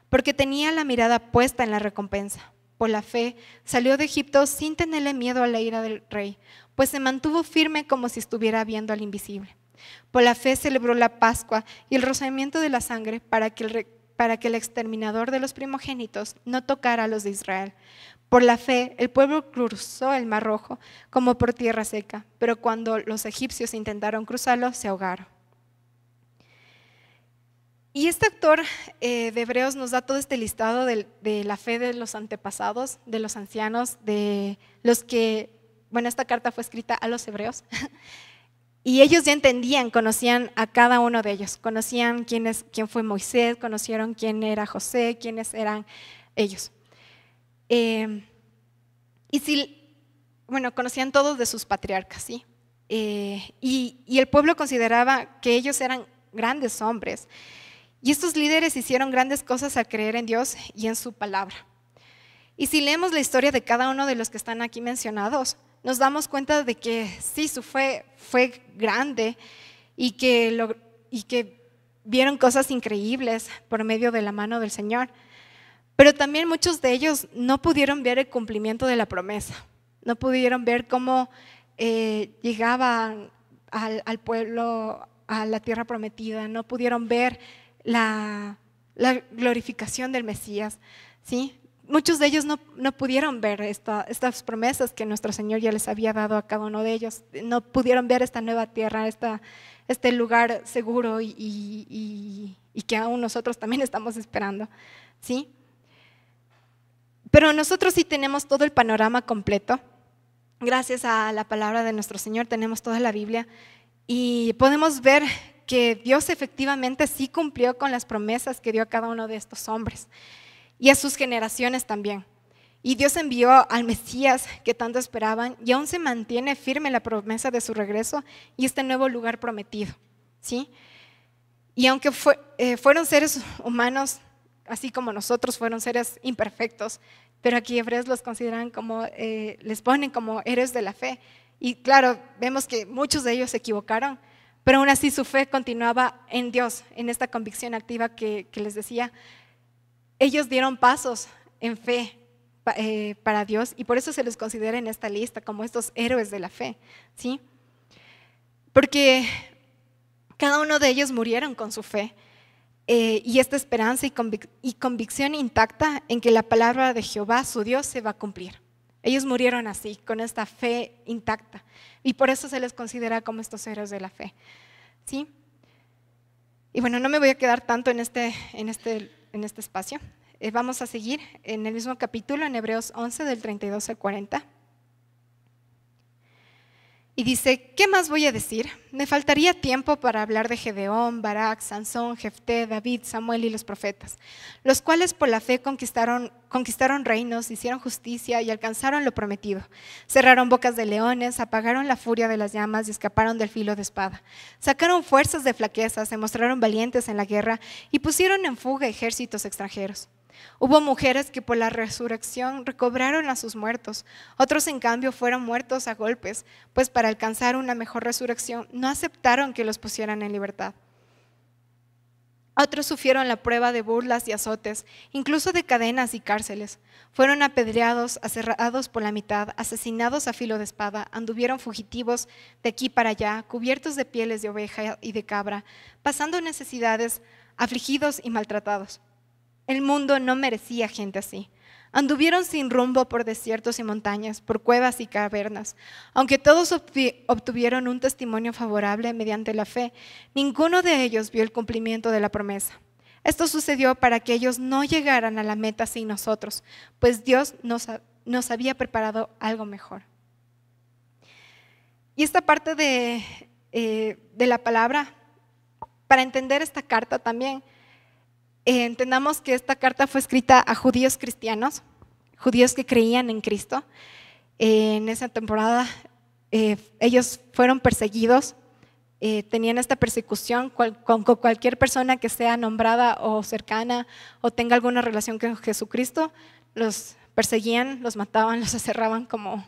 porque tenía la mirada puesta en la recompensa. Por la fe salió de Egipto sin tenerle miedo a la ira del rey, pues se mantuvo firme como si estuviera viendo al invisible. Por la fe celebró la Pascua y el rociamiento de la sangre para que el exterminador de los primogénitos no tocara a los de Israel. Por la fe, el pueblo cruzó el Mar Rojo como por tierra seca, pero cuando los egipcios intentaron cruzarlo, se ahogaron. Y este autor de Hebreos nos da todo este listado de la fe de los antepasados, de los ancianos, de los que, esta carta fue escrita a los hebreos, y ellos ya entendían, conocían a cada uno de ellos, conocían quién fue Moisés, conocieron quién era José, quiénes eran ellos. Conocían todos de sus patriarcas, ¿sí? Y el pueblo consideraba que ellos eran grandes hombres. Y estos líderes hicieron grandes cosas al creer en Dios y en su palabra. Y si leemos la historia de cada uno de los que están aquí mencionados, nos damos cuenta de que sí, su fe fue grande y que vieron cosas increíbles por medio de la mano del Señor. Pero también muchos de ellos no pudieron ver el cumplimiento de la promesa, no pudieron ver cómo llegaban al pueblo, a la tierra prometida, no pudieron ver la glorificación del Mesías, ¿sí? Muchos de ellos no pudieron ver estas promesas que nuestro Señor ya les había dado a cada uno de ellos, no pudieron ver esta nueva tierra, este lugar seguro y que aún nosotros también estamos esperando, ¿sí? Pero nosotros sí tenemos todo el panorama completo. Gracias a la palabra de nuestro Señor tenemos toda la Biblia y podemos ver que Dios efectivamente sí cumplió con las promesas que dio a cada uno de estos hombres y a sus generaciones también. Y Dios envió al Mesías que tanto esperaban y aún se mantiene firme la promesa de su regreso y este nuevo lugar prometido, ¿sí? Y aunque fueron seres humanos, así como nosotros, fueron seres imperfectos, pero aquí hebreos los consideran como, les ponen como héroes de la fe. Y claro, vemos que muchos de ellos se equivocaron, pero aún así su fe continuaba en Dios, en esta convicción activa que les decía. Ellos dieron pasos en fe para Dios y por eso se les considera en esta lista como estos héroes de la fe, ¿sí? Porque cada uno de ellos murieron con su fe. Y esta esperanza y convicción intacta en que la palabra de Jehová, su Dios, se va a cumplir. Ellos murieron así, con esta fe intacta. Y por eso se les considera como estos héroes de la fe, ¿sí? Y bueno, no me voy a quedar tanto en este espacio. Vamos a seguir en el mismo capítulo, en Hebreos 11, del 32 al 40. Y dice, ¿qué más voy a decir? Me faltaría tiempo para hablar de Gedeón, Barak, Sansón, Jefté, David, Samuel y los profetas, los cuales por la fe conquistaron reinos, hicieron justicia y alcanzaron lo prometido. Cerraron bocas de leones, apagaron la furia de las llamas y escaparon del filo de espada. Sacaron fuerzas de flaqueza, se mostraron valientes en la guerra y pusieron en fuga ejércitos extranjeros. Hubo mujeres que por la resurrección recobraron a sus muertos, otros en cambio fueron muertos a golpes, pues para alcanzar una mejor resurrección no aceptaron que los pusieran en libertad. Otros sufrieron la prueba de burlas y azotes, incluso de cadenas y cárceles. Fueron apedreados, aserrados por la mitad, asesinados a filo de espada, anduvieron fugitivos de aquí para allá, cubiertos de pieles de oveja y de cabra, pasando necesidades, afligidos y maltratados. El mundo no merecía gente así. Anduvieron sin rumbo por desiertos y montañas, por cuevas y cavernas. Aunque todos obtuvieron un testimonio favorable mediante la fe, ninguno de ellos vio el cumplimiento de la promesa. Esto sucedió para que ellos no llegaran a la meta sin nosotros, pues Dios nos había preparado algo mejor. Y esta parte de la palabra, para entender esta carta también, entendamos que esta carta fue escrita a judíos cristianos, judíos que creían en Cristo. En esa temporada ellos fueron perseguidos, tenían esta persecución con cualquier persona que sea nombrada o cercana o tenga alguna relación con Jesucristo, los perseguían, los mataban, los aserraban como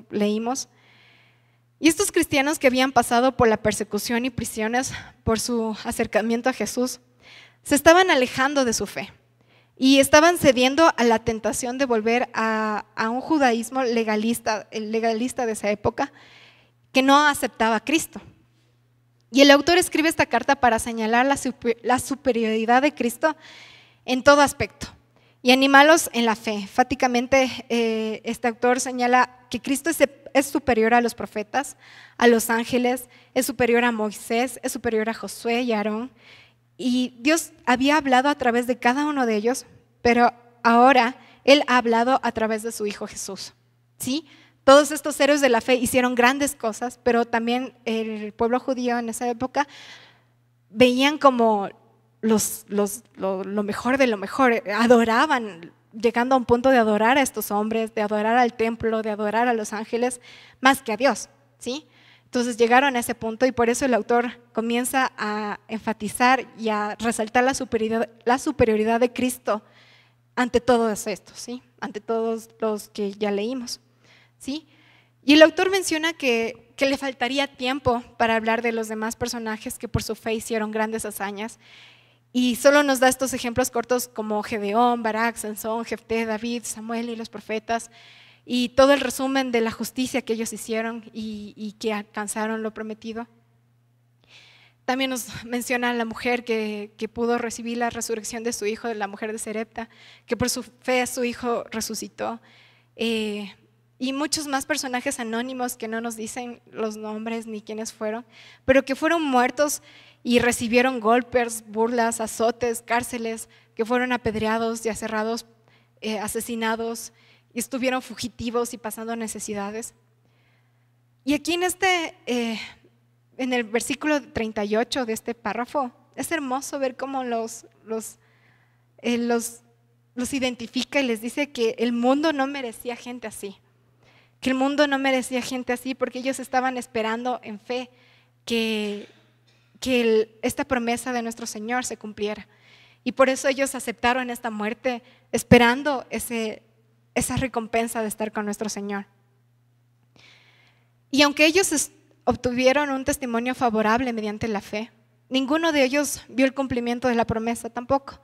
leímos. Y estos cristianos que habían pasado por la persecución y prisiones por su acercamiento a Jesús, se estaban alejando de su fe y estaban cediendo a la tentación de volver a un judaísmo legalista, el legalista de esa época, que no aceptaba a Cristo. Y el autor escribe esta carta para señalar la superioridad de Cristo en todo aspecto y animarlos en la fe. Enfáticamente, este autor señala que Cristo es superior a los profetas, a los ángeles, es superior a Moisés, es superior a Josué y a Aarón. Y Dios había hablado a través de cada uno de ellos, pero ahora Él ha hablado a través de su Hijo Jesús. ¿Sí? Todos estos héroes de la fe hicieron grandes cosas, pero también el pueblo judío en esa época veían como lo mejor de lo mejor, adoraban, llegando a un punto de adorar a estos hombres, de adorar al templo, de adorar a los ángeles, más que a Dios. ¿Sí? Entonces llegaron a ese punto y por eso el autor comienza a enfatizar y a resaltar la superioridad de Cristo ante todos estos, ¿sí? Ante todos los que ya leímos, ¿sí? Y el autor menciona que le faltaría tiempo para hablar de los demás personajes que por su fe hicieron grandes hazañas y solo nos da estos ejemplos cortos como Gedeón, Barak, Sansón, Jefté, David, Samuel y los profetas, y todo el resumen de la justicia que ellos hicieron y que alcanzaron lo prometido. También nos menciona la mujer que pudo recibir la resurrección de su hijo, de la mujer de Sarepta, que por su fe su hijo resucitó. Y muchos más personajes anónimos que no nos dicen los nombres ni quiénes fueron, pero que fueron muertos y recibieron golpes, burlas, azotes, cárceles, que fueron apedreados y aserrados, asesinados, y estuvieron fugitivos y pasando necesidades. Y aquí en el versículo 38 de este párrafo, es hermoso ver cómo los identifica y les dice que el mundo no merecía gente así, que el mundo no merecía gente así porque ellos estaban esperando en fe que esta promesa de nuestro Señor se cumpliera. Y por eso ellos aceptaron esta muerte esperando esa recompensa de estar con nuestro Señor. Y aunque ellos obtuvieron un testimonio favorable mediante la fe, ninguno de ellos vio el cumplimiento de la promesa tampoco.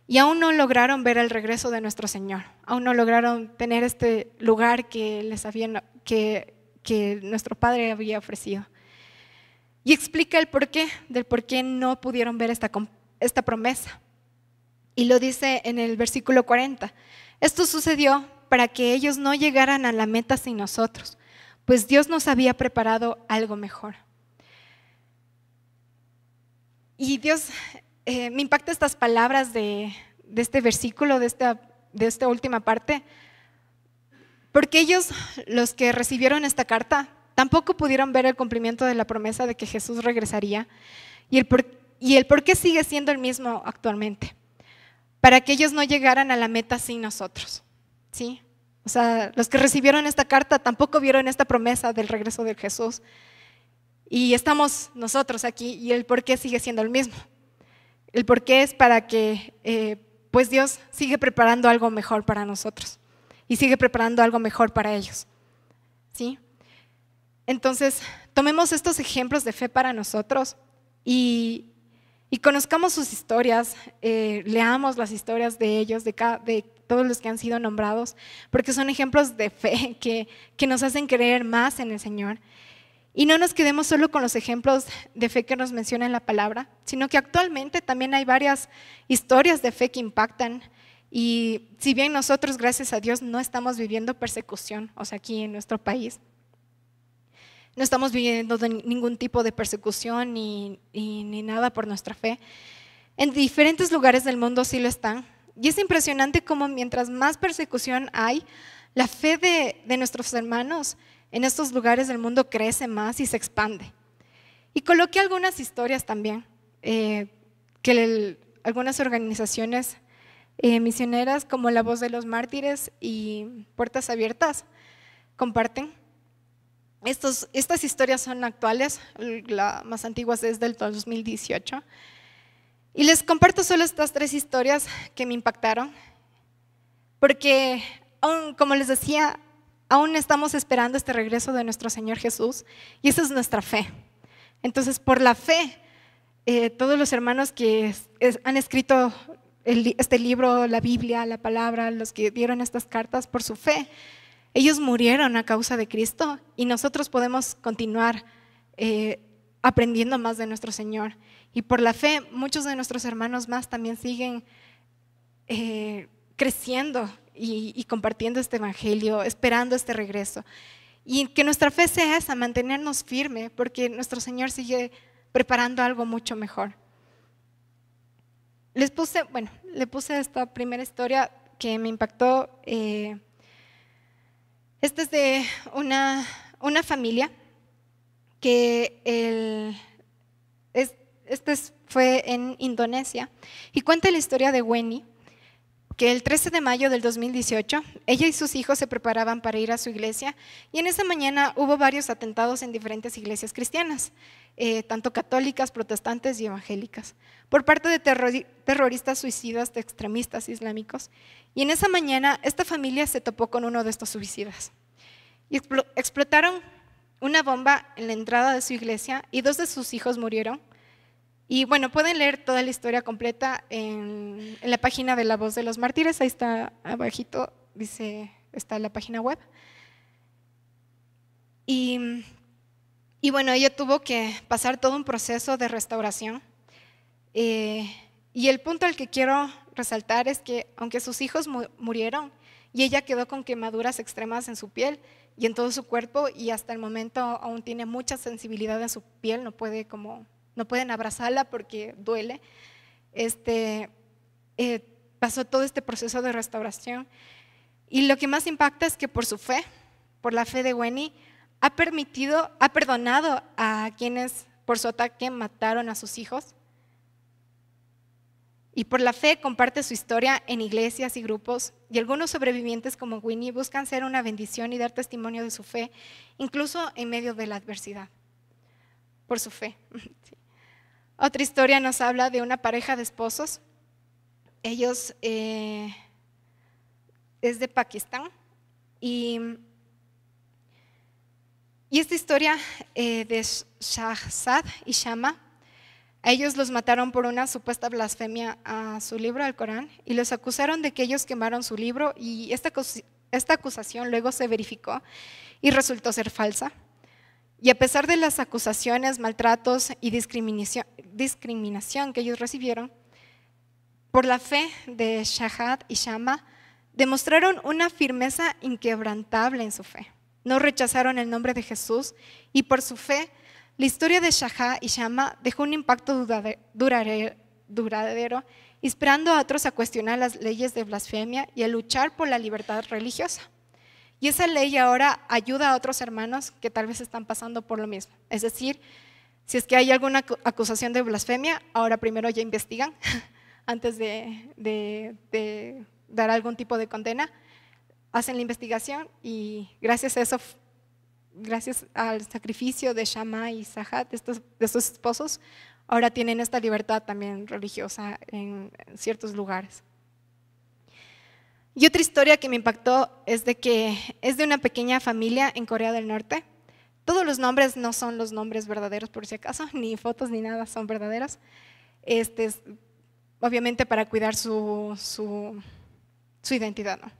Y aún no lograron ver el regreso de nuestro Señor, aún no lograron tener este lugar que nuestro Padre había ofrecido. Y explica el porqué, del por qué no pudieron ver esta promesa. Y lo dice en el versículo 40. Esto sucedió para que ellos no llegaran a la meta sin nosotros, pues Dios nos había preparado algo mejor. Y Dios, me impacta estas palabras de este versículo, de esta última parte, porque ellos, los que recibieron esta carta, tampoco pudieron ver el cumplimiento de la promesa de que Jesús regresaría y el por qué sigue siendo el mismo actualmente, para que ellos no llegaran a la meta sin nosotros, ¿sí? O sea, los que recibieron esta carta tampoco vieron esta promesa del regreso de Jesús. Y estamos nosotros aquí y el por qué sigue siendo el mismo. El por qué es para que pues Dios sigue preparando algo mejor para nosotros y sigue preparando algo mejor para ellos, ¿sí? Entonces, tomemos estos ejemplos de fe para nosotros y conozcamos sus historias, leamos las historias de ellos, de todos los que han sido nombrados, porque son ejemplos de fe que nos hacen creer más en el Señor. Y no nos quedemos solo con los ejemplos de fe que nos menciona en la palabra, sino que actualmente también hay varias historias de fe que impactan. Y si bien nosotros, gracias a Dios, no estamos viviendo persecución, o sea, aquí en nuestro país, no estamos viviendo ningún tipo de persecución ni nada por nuestra fe, en diferentes lugares del mundo sí lo están. Y es impresionante cómo mientras más persecución hay, la fe de nuestros hermanos en estos lugares del mundo crece más y se expande. Y coloqué algunas historias también, que algunas organizaciones misioneras como La Voz de los Mártires y Puertas Abiertas comparten. Estas historias son actuales, la más antigua es del 2018. Y les comparto solo estas 3 historias que me impactaron, porque aún, como les decía, aún estamos esperando este regreso de nuestro Señor Jesús y esa es nuestra fe. Entonces, por la fe, todos los hermanos que han escrito este libro, la Biblia, la palabra, los que dieron estas cartas, por su fe, ellos murieron a causa de Cristo y nosotros podemos continuar aprendiendo más de nuestro Señor. Y por la fe, muchos de nuestros hermanos más también siguen creciendo y compartiendo este evangelio, esperando este regreso. Y que nuestra fe sea esa, mantenernos firme, porque nuestro Señor sigue preparando algo mucho mejor. Le puse esta primera historia que me impactó. Esta es de una familia que fue en Indonesia y cuenta la historia de Weni, que el 13 de mayo del 2018, ella y sus hijos se preparaban para ir a su iglesia y en esa mañana hubo varios atentados en diferentes iglesias cristianas, tanto católicas, protestantes y evangélicas, por parte de terroristas suicidas de extremistas islámicos. Y en esa mañana esta familia se topó con uno de estos suicidas y explotaron una bomba en la entrada de su iglesia y 2 de sus hijos murieron. Y bueno, pueden leer toda la historia completa en la página de La Voz de los Mártires, ahí está abajito, está la página web. Y bueno, ella tuvo que pasar todo un proceso de restauración. Y el punto al que quiero resaltar es que aunque sus hijos murieron y ella quedó con quemaduras extremas en su piel y en todo su cuerpo y hasta el momento aún tiene mucha sensibilidad en su piel, no pueden abrazarla porque duele. Pasó todo este proceso de restauración y lo que más impacta es que por su fe, por la fe de Weni, ha perdonado a quienes por su ataque mataron a sus hijos y por la fe comparte su historia en iglesias y grupos y algunos sobrevivientes como Weni buscan ser una bendición y dar testimonio de su fe incluso en medio de la adversidad, por su fe. Sí. Otra historia nos habla de una pareja de esposos. Ellos es de Pakistán y esta historia de Shahzad y Shama, a ellos los mataron por una supuesta blasfemia a su libro, al Corán, y los acusaron de que ellos quemaron su libro y esta acusación luego se verificó y resultó ser falsa. Y a pesar de las acusaciones, maltratos y discriminación que ellos recibieron, por la fe de Shahzad y Shama, demostraron una firmeza inquebrantable en su fe. No rechazaron el nombre de Jesús y por su fe, la historia de Shahzad y Shama dejó un impacto duradero inspirando a otros a cuestionar las leyes de blasfemia y a luchar por la libertad religiosa. Y esa ley ahora ayuda a otros hermanos que tal vez están pasando por lo mismo. Es decir, si es que hay alguna acusación de blasfemia, ahora primero ya investigan antes de dar algún tipo de condena, hacen la investigación y gracias a eso, gracias al sacrificio de Shammah y Sahat, de estos esposos, ahora tienen esta libertad también religiosa en ciertos lugares. Y otra historia que me impactó es de una pequeña familia en Corea del Norte. Todos los nombres no son los nombres verdaderos, por si acaso, ni fotos ni nada son verdaderos. Es obviamente para cuidar su identidad, ¿no?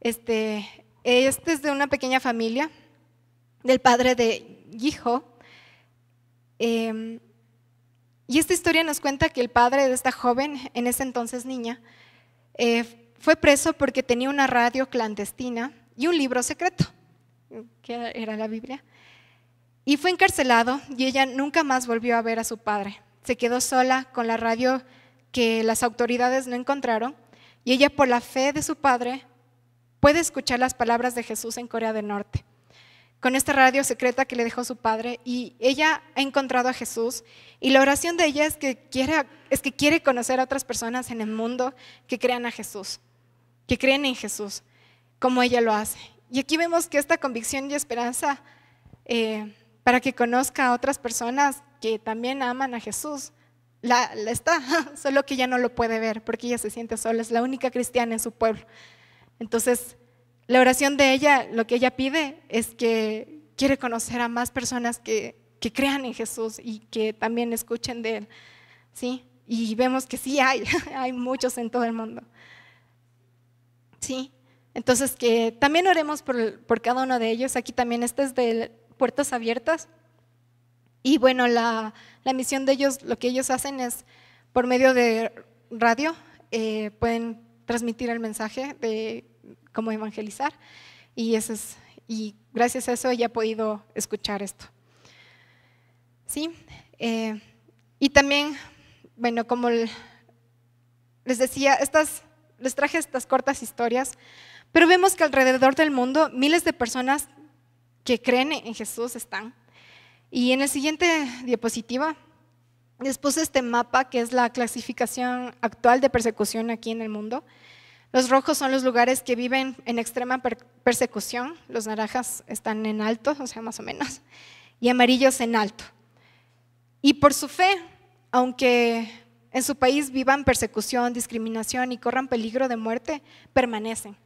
Este es de una pequeña familia del padre de Yiho. Y esta historia nos cuenta que el padre de esta joven, en ese entonces niña, fue preso porque tenía una radio clandestina y un libro secreto, que era la Biblia. Y fue encarcelado y ella nunca más volvió a ver a su padre. Se quedó sola con la radio que las autoridades no encontraron y ella, por la fe de su padre, puede escuchar las palabras de Jesús en Corea del Norte, con esta radio secreta que le dejó su padre, y ella ha encontrado a Jesús y la oración de ella es que quiere conocer a otras personas en el mundo que crean a Jesús, que creen en Jesús, como ella lo hace. Y aquí vemos que esta convicción y esperanza para que conozca a otras personas que también aman a Jesús, la está, solo que ella no lo puede ver porque ella se siente sola, es la única cristiana en su pueblo. Entonces, la oración de ella, lo que ella pide es que quiere conocer a más personas que crean en Jesús y que también escuchen de Él, ¿sí? Y vemos que sí hay muchos en todo el mundo, ¿sí? Entonces, que también oremos por cada uno de ellos. Aquí también es de Puertas Abiertas. Y bueno, la misión de ellos, lo que ellos hacen es, por medio de radio, pueden transmitir el mensaje de cómo evangelizar, y gracias a eso ella ha podido escuchar esto. ¿Sí? Y también, bueno, como les decía, les traje estas cortas historias, pero vemos que alrededor del mundo miles de personas que creen en Jesús están. Y en la siguiente diapositiva les puse este mapa que es la clasificación actual de persecución aquí en el mundo. Los rojos son los lugares que viven en extrema persecución, los naranjas están en alto, o sea, más o menos, y amarillos en alto. Y por su fe, aunque en su país vivan persecución, discriminación y corran peligro de muerte, permanecen.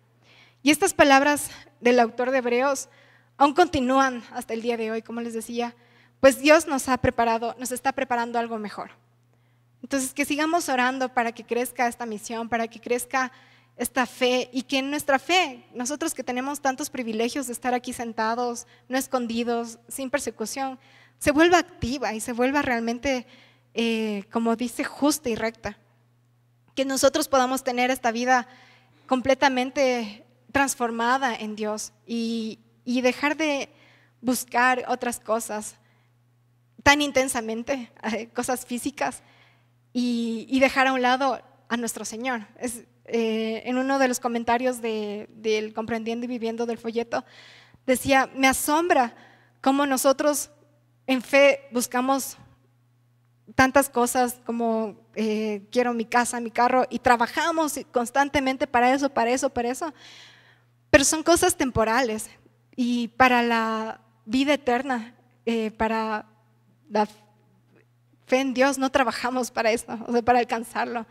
Y estas palabras del autor de Hebreos aún continúan hasta el día de hoy, como les decía, pues Dios nos está preparando algo mejor. Entonces, que sigamos orando para que crezca esta misión, para que crezca esta fe, y que en nuestra fe, nosotros que tenemos tantos privilegios de estar aquí sentados, no escondidos, sin persecución, se vuelva activa y se vuelva realmente, como dice, justa y recta. Que nosotros podamos tener esta vida completamente transformada en Dios y dejar de buscar otras cosas tan intensamente, cosas físicas, y dejar a un lado a nuestro Señor. En uno de los comentarios del Comprendiendo y Viviendo del folleto, decía, me asombra cómo nosotros en fe buscamos tantas cosas como quiero mi casa, mi carro, y trabajamos constantemente para eso, pero son cosas temporales, y para la vida eterna, para la fe en Dios no trabajamos para eso, o sea, para alcanzarlo.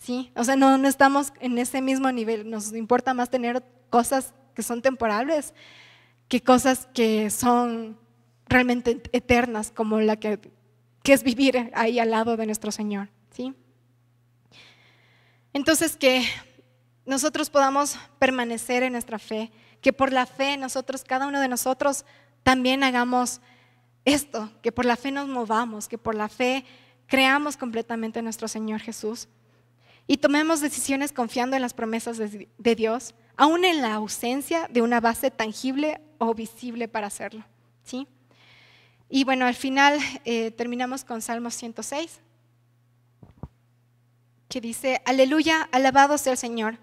¿Sí? O sea, no estamos en ese mismo nivel, nos importa más tener cosas que son temporales que cosas que son realmente eternas, como la que es vivir ahí al lado de nuestro Señor, ¿sí? Entonces, que nosotros podamos permanecer en nuestra fe, que por la fe nosotros, cada uno de nosotros, también hagamos esto, que por la fe nos movamos, que por la fe creamos completamente en nuestro Señor Jesús. Y tomemos decisiones confiando en las promesas de Dios, aún en la ausencia de una base tangible o visible para hacerlo, ¿sí? Y bueno, al final terminamos con Salmos 106. que dice: Aleluya, alabado sea el Señor.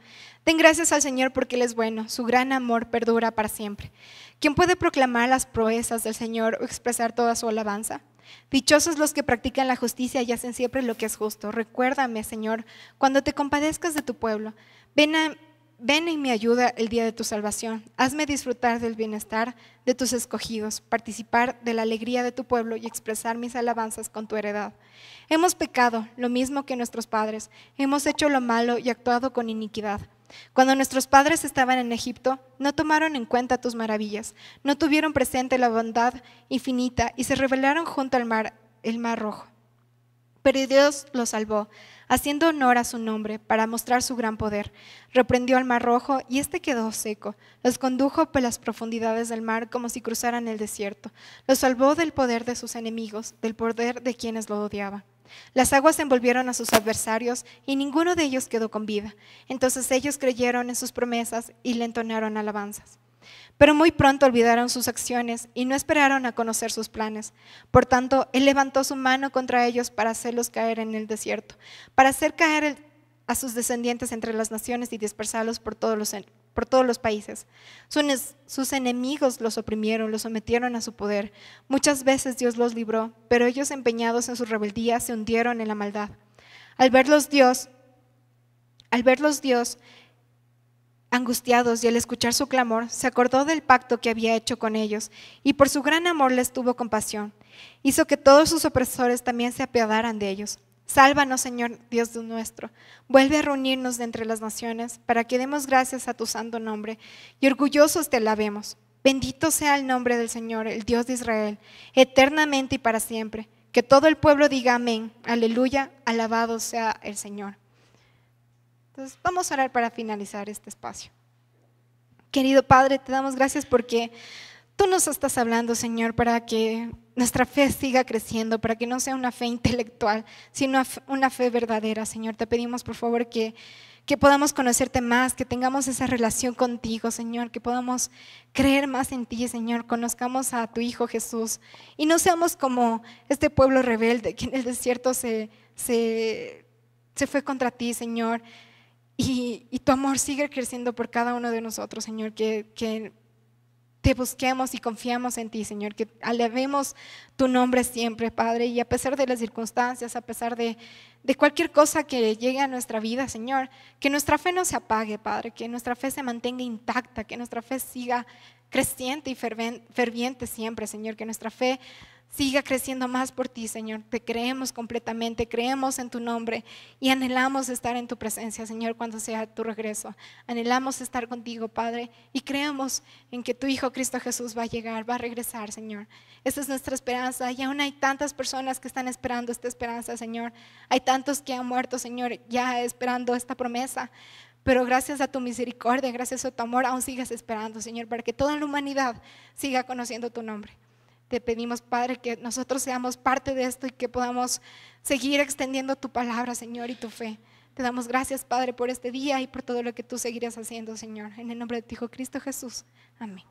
Den gracias al Señor porque Él es bueno, su gran amor perdura para siempre. ¿Quién puede proclamar las proezas del Señor o expresar toda su alabanza? Dichosos los que practican la justicia y hacen siempre lo que es justo. Recuérdame, Señor, cuando te compadezcas de tu pueblo. Ven en mi ayuda el día de tu salvación. Hazme disfrutar del bienestar de tus escogidos, participar de la alegría de tu pueblo y expresar mis alabanzas con tu heredad. Hemos pecado, lo mismo que nuestros padres. Hemos hecho lo malo y actuado con iniquidad. Cuando nuestros padres estaban en Egipto, no tomaron en cuenta tus maravillas, no tuvieron presente la bondad infinita y se rebelaron junto al mar, el mar rojo. Pero Dios los salvó, haciendo honor a su nombre para mostrar su gran poder. Reprendió al mar rojo y éste quedó seco. Los condujo por las profundidades del mar como si cruzaran el desierto. Los salvó del poder de sus enemigos, del poder de quienes lo odiaban. Las aguas envolvieron a sus adversarios y ninguno de ellos quedó con vida. Entonces ellos creyeron en sus promesas y le entonaron alabanzas. Pero muy pronto olvidaron sus acciones y no esperaron a conocer sus planes. Por tanto, Él levantó su mano contra ellos para hacerlos caer en el desierto, para hacer caer a sus descendientes entre las naciones y dispersarlos por todos los países. Sus enemigos los oprimieron, los sometieron a su poder. Muchas veces Dios los libró, pero ellos, empeñados en su rebeldía, se hundieron en la maldad. Al verlos Dios, angustiados, y al escuchar su clamor, se acordó del pacto que había hecho con ellos, y por su gran amor les tuvo compasión. Hizo que todos sus opresores también se apiadaran de ellos. Sálvanos, Señor Dios nuestro. Vuelve a reunirnos de entre las naciones, para que demos gracias a tu santo nombre, y orgullosos te alabemos. Bendito sea el nombre del Señor, el Dios de Israel, eternamente y para siempre. Que todo el pueblo diga amén. Aleluya, alabado sea el Señor. Entonces, vamos a orar para finalizar este espacio. Querido Padre, te damos gracias porque tú nos estás hablando, Señor, para que nuestra fe siga creciendo, para que no sea una fe intelectual, sino una fe verdadera, Señor. Te pedimos, por favor, que podamos conocerte más, que tengamos esa relación contigo, Señor, que podamos creer más en ti, Señor, conozcamos a tu Hijo Jesús y no seamos como este pueblo rebelde que en el desierto se fue contra ti, Señor. Y tu amor sigue creciendo por cada uno de nosotros, Señor, que te busquemos y confiamos en ti, Señor, que alabemos tu nombre siempre, Padre, y a pesar de las circunstancias, a pesar de cualquier cosa que llegue a nuestra vida, Señor, que nuestra fe no se apague, Padre, que nuestra fe se mantenga intacta, que nuestra fe siga creciente y ferviente siempre, Señor, que nuestra fe siga creciendo más por ti, Señor. Te creemos completamente, creemos en tu nombre y anhelamos estar en tu presencia, Señor, cuando sea tu regreso. Anhelamos estar contigo, Padre, y creemos en que tu Hijo Cristo Jesús va a llegar, va a regresar, Señor. Esa es nuestra esperanza y aún hay tantas personas que están esperando esta esperanza, Señor. Hay tantos que han muerto, Señor, ya esperando esta promesa. Pero gracias a tu misericordia, gracias a tu amor, aún sigas esperando, Señor, para que toda la humanidad siga conociendo tu nombre. Te pedimos, Padre, que nosotros seamos parte de esto y que podamos seguir extendiendo tu palabra, Señor, y tu fe. Te damos gracias, Padre, por este día y por todo lo que tú seguirás haciendo, Señor. En el nombre de tu Hijo Cristo Jesús. Amén.